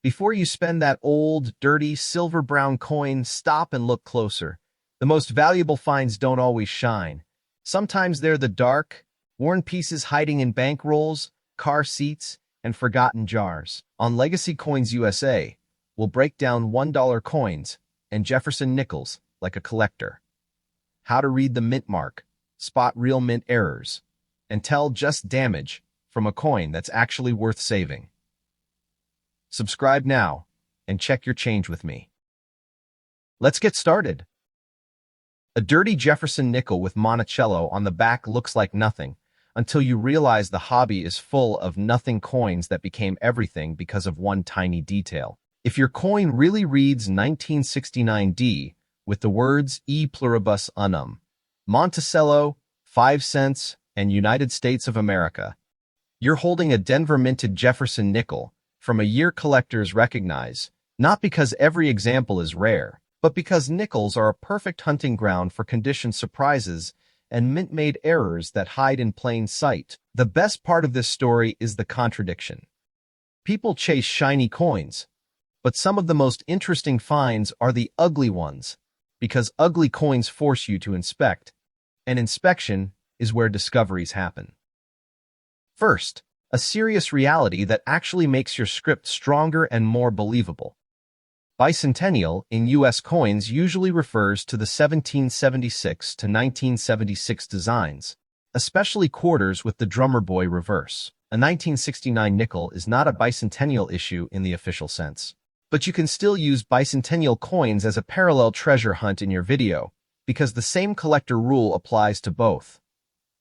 Before you spend that old, dirty, silver-brown coin, stop and look closer. The most valuable finds don't always shine. Sometimes they're the dark, worn pieces hiding in bank rolls, car seats, and forgotten jars. On Legacy Coins USA, we'll break down $1 coins and Jefferson nickels like a collector. How to read the mint mark, spot real mint errors, and tell just damage from a coin that's actually worth saving. Subscribe now and check your change with me. Let's get started. A dirty Jefferson nickel with Monticello on the back looks like nothing until you realize the hobby is full of nothing coins that became everything because of one tiny detail. If your coin really reads 1969D with the words E pluribus unum, Monticello, 5 cents, and United States of America, you're holding a Denver-minted Jefferson nickel from a year collectors recognize, not because every example is rare, but because nickels are a perfect hunting ground for condition surprises and mint-made errors that hide in plain sight. The best part of this story is the contradiction. People chase shiny coins, but some of the most interesting finds are the ugly ones, because ugly coins force you to inspect, and inspection is where discoveries happen. First, a serious reality that actually makes your script stronger and more believable. Bicentennial in U.S. coins usually refers to the 1776 to 1976 designs, especially quarters with the drummer boy reverse. A 1969 nickel is not a bicentennial issue in the official sense, but you can still use bicentennial coins as a parallel treasure hunt in your video, because the same collector rule applies to both.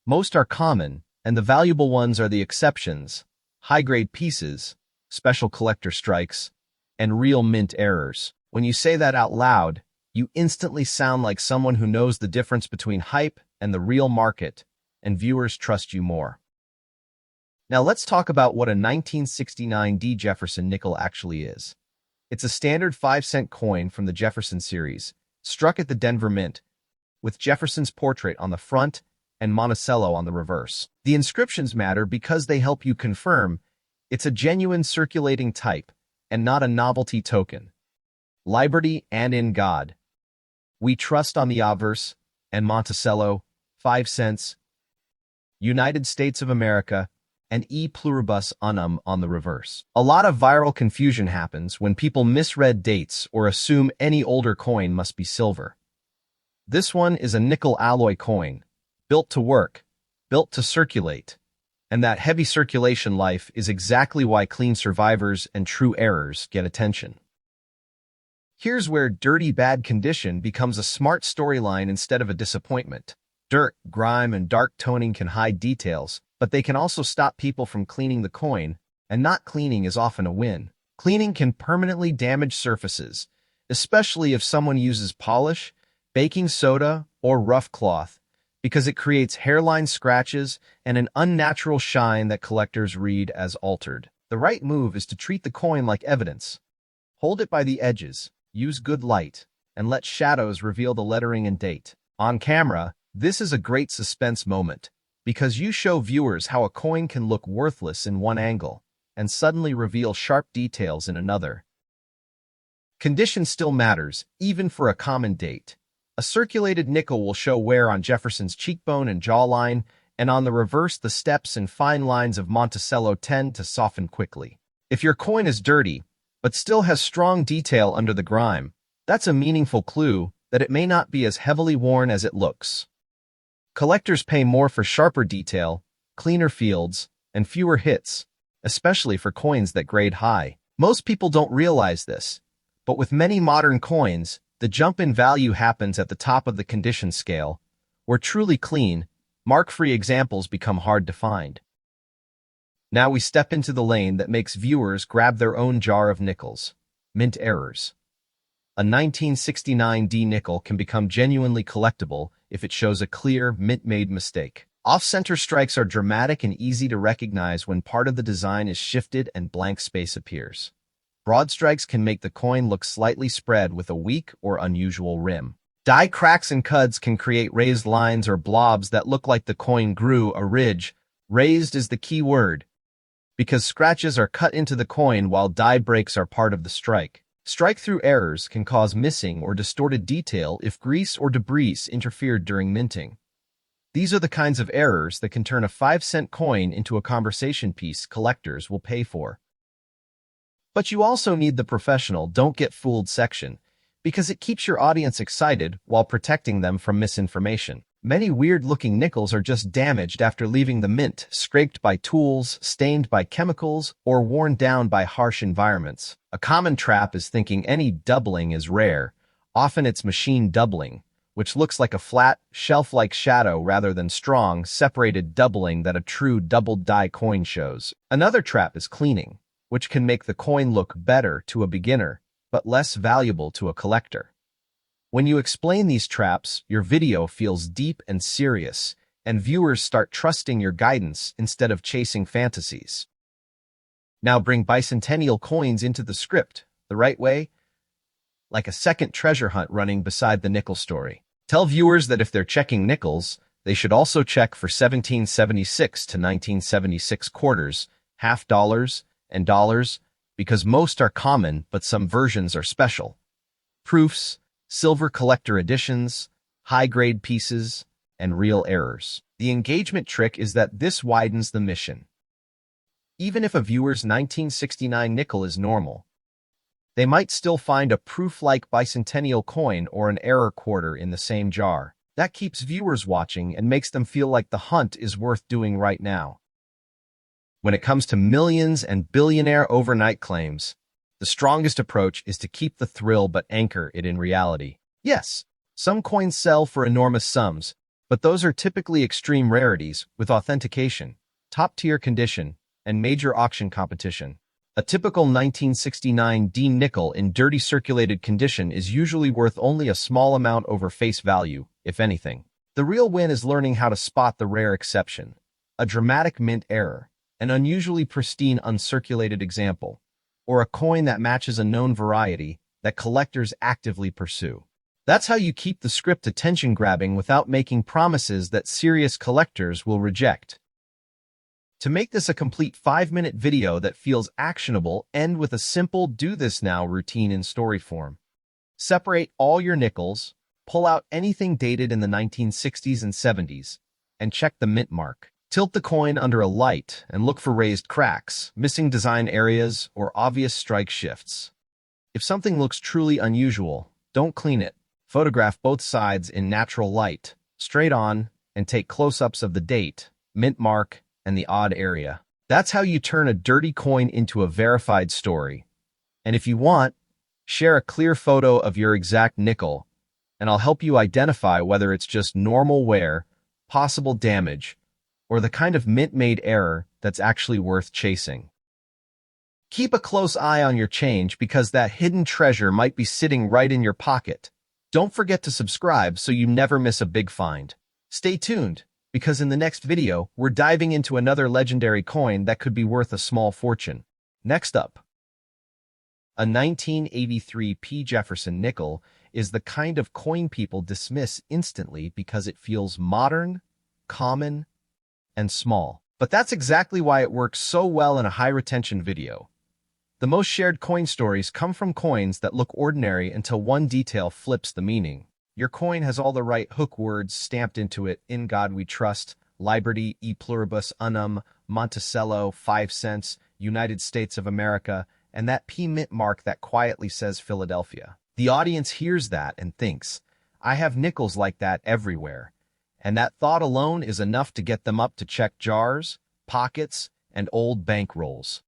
Most are common, and the valuable ones are the exceptions: high-grade pieces, special collector strikes, and real mint errors. When you say that out loud, you instantly sound like someone who knows the difference between hype and the real market, and viewers trust you more. Now let's talk about what a 1969D Jefferson nickel actually is. It's a standard 5-cent coin from the Jefferson series, struck at the Denver Mint, with Jefferson's portrait on the front and Monticello on the reverse. The inscriptions matter because they help you confirm it's a genuine circulating type and not a novelty token. Liberty and in God. We trust on the obverse, and Monticello, 5 cents, United States of America, and E pluribus unum on the reverse. A lot of viral confusion happens when people misread dates or assume any older coin must be silver. This one is a nickel alloy coin, built to work, built to circulate, and that heavy circulation life is exactly why clean survivors and true errors get attention. Here's where dirty bad condition becomes a smart storyline instead of a disappointment. Dirt, grime, and dark toning can hide details, but they can also stop people from cleaning the coin, and not cleaning is often a win. Cleaning can permanently damage surfaces, especially if someone uses polish, baking soda, or rough cloth, because it creates hairline scratches and an unnatural shine that collectors read as altered. The right move is to treat the coin like evidence. Hold it by the edges, use good light, and let shadows reveal the lettering and date. On camera, this is a great suspense moment, because you show viewers how a coin can look worthless in one angle and suddenly reveal sharp details in another. Condition still matters, even for a common date. A circulated nickel will show wear on Jefferson's cheekbone and jawline, and on the reverse the steps and fine lines of Monticello tend to soften quickly. If your coin is dirty, but still has strong detail under the grime, that's a meaningful clue that it may not be as heavily worn as it looks. Collectors pay more for sharper detail, cleaner fields, and fewer hits, especially for coins that grade high. Most people don't realize this, but with many modern coins, the jump in value happens at the top of the condition scale, where truly clean, mark-free examples become hard to find. Now we step into the lane that makes viewers grab their own jar of nickels: mint errors. A 1969D nickel can become genuinely collectible if it shows a clear, mint-made mistake. Off-center strikes are dramatic and easy to recognize when part of the design is shifted and blank space appears. Broad strikes can make the coin look slightly spread with a weak or unusual rim. Die cracks and cuds can create raised lines or blobs that look like the coin grew a ridge. Raised is the key word, because scratches are cut into the coin while die breaks are part of the strike. Strike-through errors can cause missing or distorted detail if grease or debris interfered during minting. These are the kinds of errors that can turn a 5-cent coin into a conversation piece collectors will pay for. But you also need the professional "don't get fooled" section, because it keeps your audience excited while protecting them from misinformation. Many weird-looking nickels are just damaged after leaving the mint, scraped by tools, stained by chemicals, or worn down by harsh environments. A common trap is thinking any doubling is rare. Often it's machine doubling, which looks like a flat, shelf-like shadow rather than strong, separated doubling that a true doubled die coin shows. Another trap is cleaning, which can make the coin look better to a beginner, but less valuable to a collector. When you explain these traps, your video feels deep and serious, and viewers start trusting your guidance instead of chasing fantasies. Now bring bicentennial coins into the script, the right way, like a second treasure hunt running beside the nickel story. Tell viewers that if they're checking nickels, they should also check for 1776 to 1976 quarters, half dollars, and dollars, because most are common, but some versions are special. Proofs, silver collector editions, high-grade pieces, and real errors. The engagement trick is that this widens the mission. Even if a viewer's 1969 nickel is normal, they might still find a proof-like bicentennial coin or an error quarter in the same jar. That keeps viewers watching and makes them feel like the hunt is worth doing right now. When it comes to millions and billionaire overnight claims, the strongest approach is to keep the thrill but anchor it in reality. Yes, some coins sell for enormous sums, but those are typically extreme rarities with authentication, top-tier condition, and major auction competition. A typical 1969 D nickel in dirty circulated condition is usually worth only a small amount over face value, if anything. The real win is learning how to spot the rare exception, a dramatic mint error, an unusually pristine uncirculated example, or a coin that matches a known variety that collectors actively pursue. That's how you keep the script attention-grabbing without making promises that serious collectors will reject. To make this a complete 5-minute video that feels actionable, end with a simple "do this now" routine in story form. Separate all your nickels, pull out anything dated in the 1960s and 70s, and check the mint mark. Tilt the coin under a light and look for raised cracks, missing design areas, or obvious strike shifts. If something looks truly unusual, don't clean it. Photograph both sides in natural light, straight on, and take close-ups of the date, mint mark, and the odd area. That's how you turn a dirty coin into a verified story. And if you want, share a clear photo of your exact nickel, and I'll help you identify whether it's just normal wear, possible damage, or the kind of mint-made error that's actually worth chasing. Keep a close eye on your change because that hidden treasure might be sitting right in your pocket. Don't forget to subscribe so you never miss a big find. Stay tuned, because in the next video, we're diving into another legendary coin that could be worth a small fortune. Next up, a 1983 P. Jefferson nickel is the kind of coin people dismiss instantly because it feels modern, common, and small. But that's exactly why it works so well in a high-retention video. The most shared coin stories come from coins that look ordinary until one detail flips the meaning. Your coin has all the right hook words stamped into it: "In God We Trust," "Liberty," "E Pluribus Unum," "Monticello," 5 cents, "United States of America," and that P mint mark that quietly says Philadelphia. The audience hears that and thinks, "I have nickels like that everywhere." And that thought alone is enough to get them up to check jars, pockets, and old bank rolls.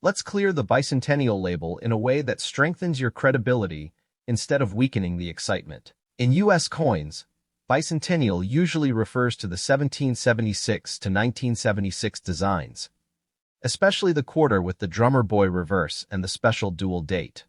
Let's clear the bicentennial label in a way that strengthens your credibility instead of weakening the excitement. In U.S. coins, bicentennial usually refers to the 1776 to 1976 designs, especially the quarter with the drummer boy reverse and the special dual date.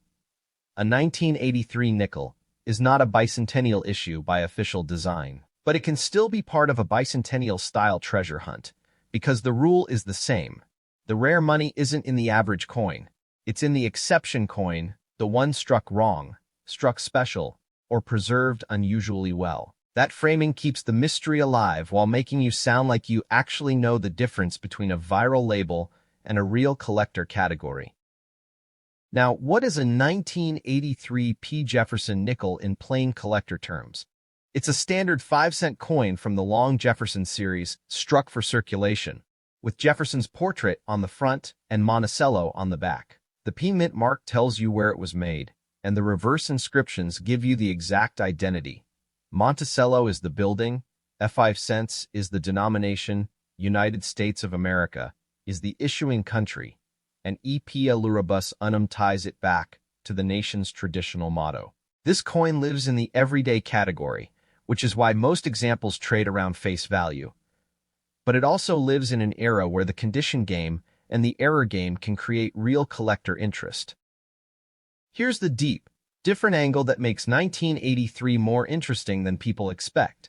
A 1983 nickel is not a bicentennial issue by official design, but it can still be part of a bicentennial-style treasure hunt, because the rule is the same. The rare money isn't in the average coin. It's in the exception coin, the one struck wrong, struck special, or preserved unusually well. That framing keeps the mystery alive while making you sound like you actually know the difference between a viral label and a real collector category. Now, what is a 1983 P. Jefferson nickel in plain collector terms? It's a standard 5-cent coin from the long Jefferson series, struck for circulation, with Jefferson's portrait on the front and Monticello on the back. The P mint mark tells you where it was made, and the reverse inscriptions give you the exact identity. Monticello is the building, F5 is the denomination, United States of America is the issuing country, and EP Alluribus Unum ties it back to the nation's traditional motto. This coin lives in the everyday category, which is why most examples trade around face value. But it also lives in an era where the condition game and the error game can create real collector interest. Here's the deep, different angle that makes 1983 more interesting than people expect.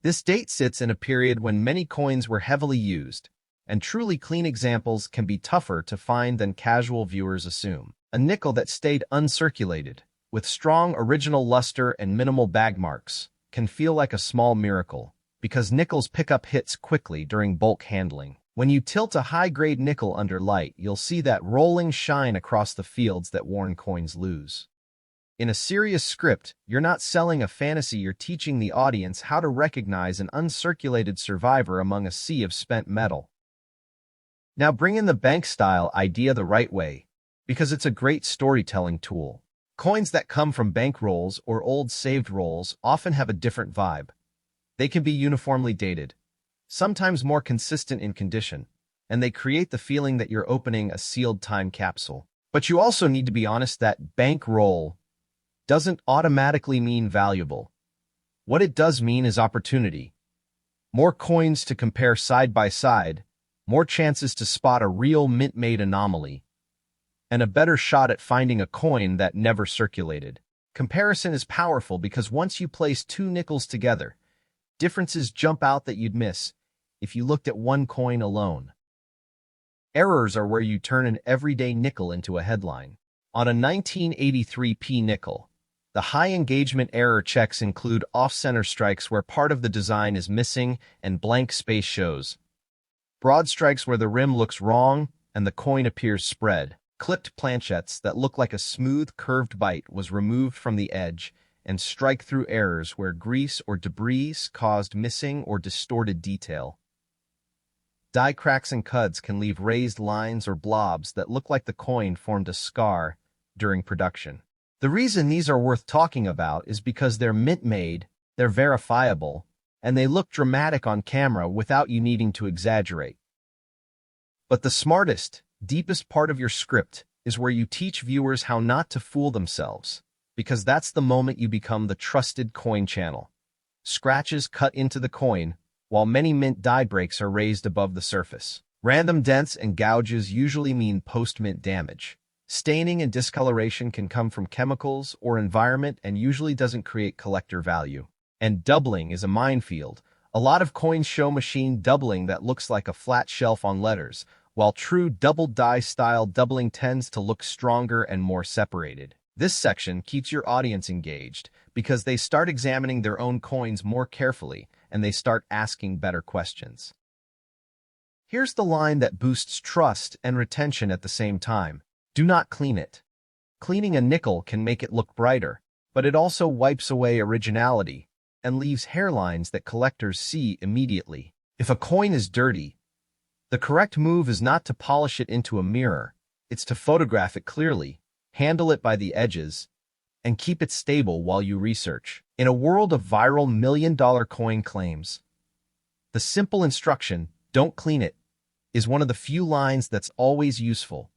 This date sits in a period when many coins were heavily used, and truly clean examples can be tougher to find than casual viewers assume. A nickel that stayed uncirculated, with strong original luster and minimal bag marks, can feel like a small miracle, because nickels pick up hits quickly during bulk handling. When you tilt a high-grade nickel under light, you'll see that rolling shine across the fields that worn coins lose. In a serious script, you're not selling a fantasy, you're teaching the audience how to recognize an uncirculated survivor among a sea of spent metal. Now bring in the bank-style idea the right way, because it's a great storytelling tool. Coins that come from bank rolls or old saved rolls often have a different vibe. They can be uniformly dated, sometimes more consistent in condition, and they create the feeling that you're opening a sealed time capsule. But you also need to be honest that bank roll doesn't automatically mean valuable. What it does mean is opportunity. More coins to compare side by side, more chances to spot a real mint-made anomaly, and a better shot at finding a coin that never circulated. Comparison is powerful because once you place two nickels together, differences jump out that you'd miss if you looked at one coin alone. Errors are where you turn an everyday nickel into a headline. On a 1983 P nickel, the high engagement error checks include off-center strikes where part of the design is missing and blank space shows, broad strikes where the rim looks wrong and the coin appears spread, clipped planchettes that look like a smooth, curved bite was removed from the edge, and strike-through errors where grease or debris caused missing or distorted detail. Die cracks and cuds can leave raised lines or blobs that look like the coin formed a scar during production. The reason these are worth talking about is because they're mint-made, they're verifiable, and they look dramatic on camera without you needing to exaggerate. But the smartest, deepest part of your script is where you teach viewers how not to fool themselves, because that's the moment you become the trusted coin channel. Scratches cut into the coin, while many mint die breaks are raised above the surface. Random dents and gouges usually mean post-mint damage. Staining and discoloration can come from chemicals or environment and usually doesn't create collector value. And doubling is a minefield. A lot of coins show machine doubling that looks like a flat shelf on letters, while true double die style doubling tends to look stronger and more separated. This section keeps your audience engaged because they start examining their own coins more carefully and they start asking better questions. Here's the line that boosts trust and retention at the same time. Do not clean it. Cleaning a nickel can make it look brighter, but it also wipes away originality and leaves hairlines that collectors see immediately. If a coin is dirty, the correct move is not to polish it into a mirror, it's to photograph it clearly, handle it by the edges, and keep it stable while you research. In a world of viral million-dollar coin claims, the simple instruction, don't clean it, is one of the few lines that's always useful,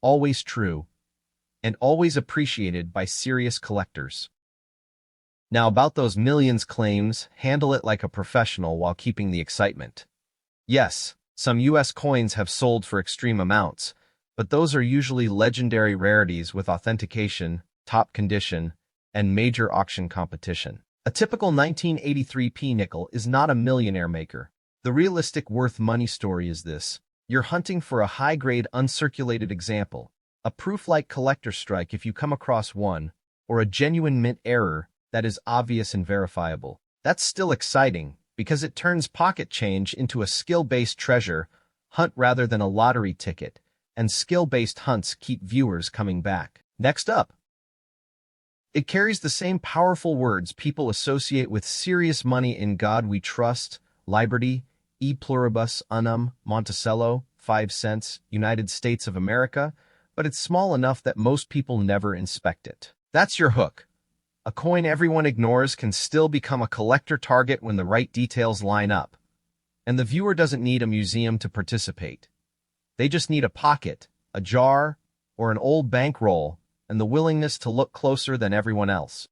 always true, and always appreciated by serious collectors. Now about those millions claims, handle it like a professional while keeping the excitement. Yes, some US coins have sold for extreme amounts, but those are usually legendary rarities with authentication, top condition, and major auction competition. A typical 1983 P nickel is not a millionaire maker. The realistic worth money story is this. You're hunting for a high-grade uncirculated example, a proof-like collector strike if you come across one, or a genuine mint error that is obvious and verifiable. That's still exciting because it turns pocket change into a skill-based treasure hunt rather than a lottery ticket, and skill-based hunts keep viewers coming back. Next up, it carries the same powerful words people associate with serious money: in God we trust, liberty, e pluribus unum, Monticello, 5 cents, United States of America, but it's small enough that most people never inspect it. That's your hook. A coin everyone ignores can still become a collector target when the right details line up. And the viewer doesn't need a museum to participate. They just need a pocket, a jar, or an old bankroll, and the willingness to look closer than everyone else.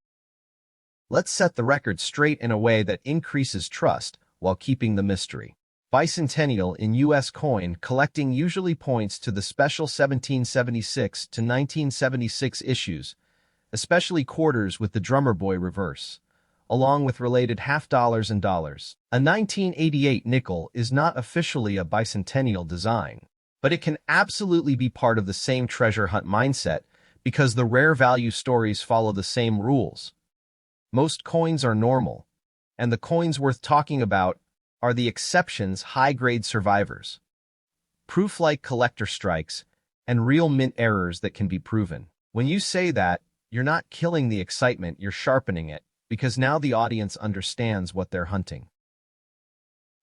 Let's set the record straight in a way that increases trust while keeping the mystery. Bicentennial in U.S. coin collecting usually points to the special 1776 to 1976 issues, especially quarters with the drummer boy reverse, along with related half-dollars and dollars. A 1988 nickel is not officially a bicentennial design, but it can absolutely be part of the same treasure hunt mindset because the rare value stories follow the same rules. Most coins are normal, and the coins worth talking about are the exceptions, high-grade survivors, proof-like collector strikes, and real mint errors that can be proven. When you say that, you're not killing the excitement, you're sharpening it, because now the audience understands what they're hunting.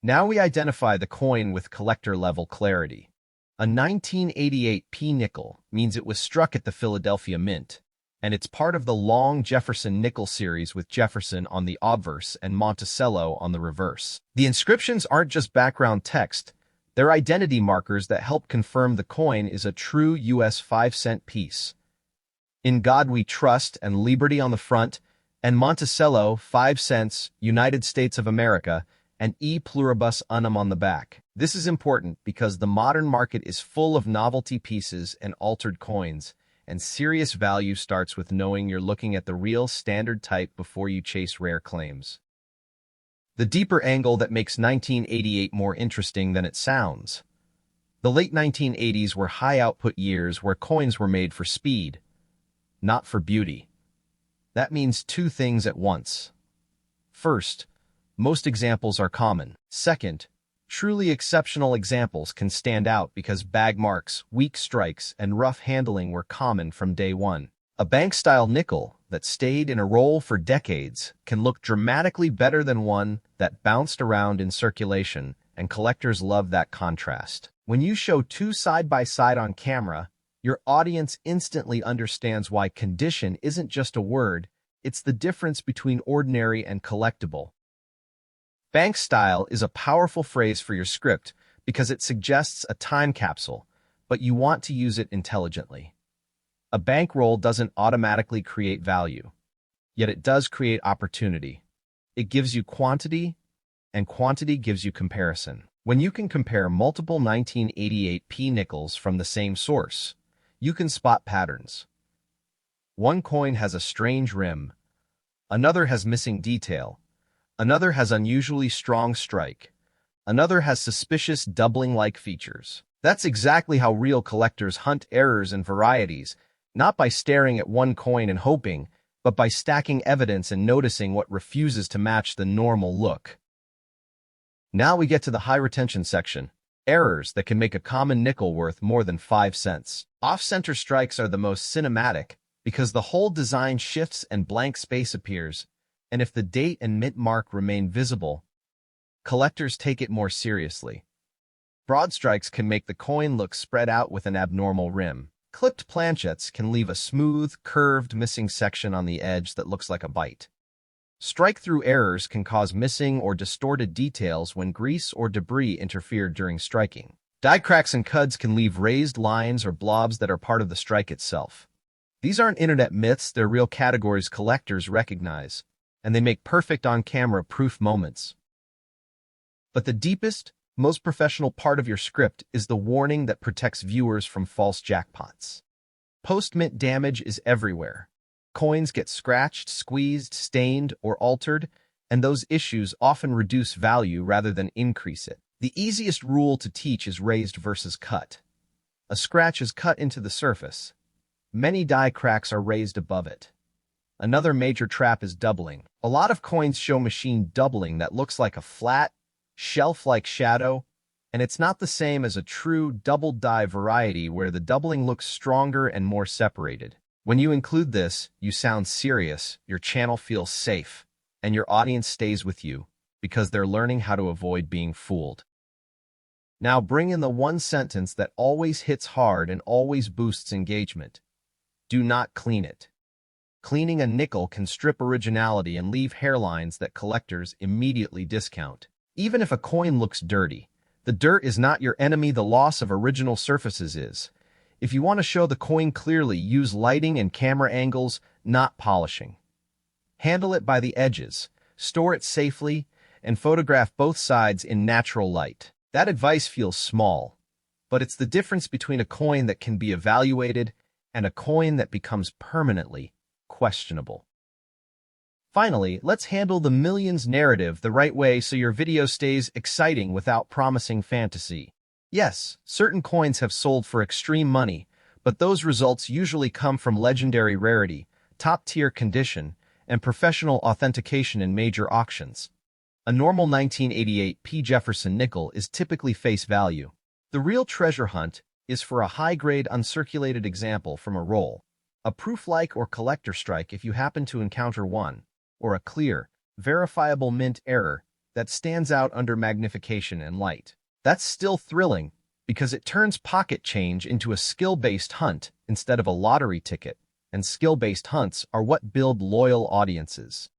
Now we identify the coin with collector-level clarity. A 1988 P nickel means it was struck at the Philadelphia Mint, and it's part of the long Jefferson nickel series with Jefferson on the obverse and Monticello on the reverse. The inscriptions aren't just background text, they're identity markers that help confirm the coin is a true U.S. 5-cent piece. In God We Trust and Liberty on the front, and Monticello, 5 cents, United States of America, and E pluribus unum on the back. This is important because the modern market is full of novelty pieces and altered coins, and serious value starts with knowing you're looking at the real standard type before you chase rare claims. The deeper angle that makes 1988 more interesting than it sounds. The late 1980s were high-output years where coins were made for speed, not for beauty. That means two things at once. First, most examples are common. Second, truly exceptional examples can stand out because bag marks, weak strikes, and rough handling were common from day one. A bank-style nickel that stayed in a roll for decades can look dramatically better than one that bounced around in circulation, and collectors love that contrast. When you show two side by side on camera, your audience instantly understands why condition isn't just a word, it's the difference between ordinary and collectible. Bank style is a powerful phrase for your script because it suggests a time capsule, but you want to use it intelligently. A bankroll doesn't automatically create value, yet it does create opportunity. It gives you quantity, and quantity gives you comparison. When you can compare multiple 1988 P nickels from the same source, you can spot patterns. One coin has a strange rim, another has missing detail, another has unusually strong strike, another has suspicious doubling-like features. That's exactly how real collectors hunt errors and varieties, not by staring at one coin and hoping, but by stacking evidence and noticing what refuses to match the normal look. Now we get to the high-retention section, errors that can make a common nickel worth more than 5 cents. Off-center strikes are the most cinematic because the whole design shifts and blank space appears, and if the date and mint mark remain visible, collectors take it more seriously. Broad strikes can make the coin look spread out with an abnormal rim. Clipped planchets can leave a smooth, curved, missing section on the edge that looks like a bite. Strike-through errors can cause missing or distorted details when grease or debris interfered during striking. Die cracks and cuds can leave raised lines or blobs that are part of the strike itself. These aren't internet myths, they're real categories collectors recognize, and they make perfect on-camera proof moments. But the deepest, most professional part of your script is the warning that protects viewers from false jackpots. Post-mint damage is everywhere. Coins get scratched, squeezed, stained, or altered, and those issues often reduce value rather than increase it. The easiest rule to teach is raised versus cut. A scratch is cut into the surface. Many die cracks are raised above it. Another major trap is doubling. A lot of coins show machine doubling that looks like a flat, shelf-like shadow, And it's not the same as a true double die variety where the doubling looks stronger and more separated. When you include this, you sound serious, your channel feels safe, and your audience stays with you because they're learning how to avoid being fooled. Now bring in the one sentence that always hits hard and always boosts engagement. Do not clean it. Cleaning a nickel can strip originality and leave hairlines that collectors immediately discount. Even if a coin looks dirty, the dirt is not your enemy, the loss of original surfaces is. If you want to show the coin clearly, use lighting and camera angles, not polishing. Handle it by the edges, store it safely, and photograph both sides in natural light. That advice feels small, but it's the difference between a coin that can be evaluated and a coin that becomes permanently questionable. Finally, let's handle the millions narrative the right way so your video stays exciting without promising fantasy. Yes, certain coins have sold for extreme money, but those results usually come from legendary rarity, top-tier condition, and professional authentication in major auctions. A normal 1988 Jefferson nickel is typically face value. The real treasure hunt is for a high-grade uncirculated example from a roll, a proof-like or collector strike if you happen to encounter one, or a clear, verifiable mint error that stands out under magnification and light. That's still thrilling because it turns pocket change into a skill-based hunt instead of a lottery ticket, and skill-based hunts are what build loyal audiences.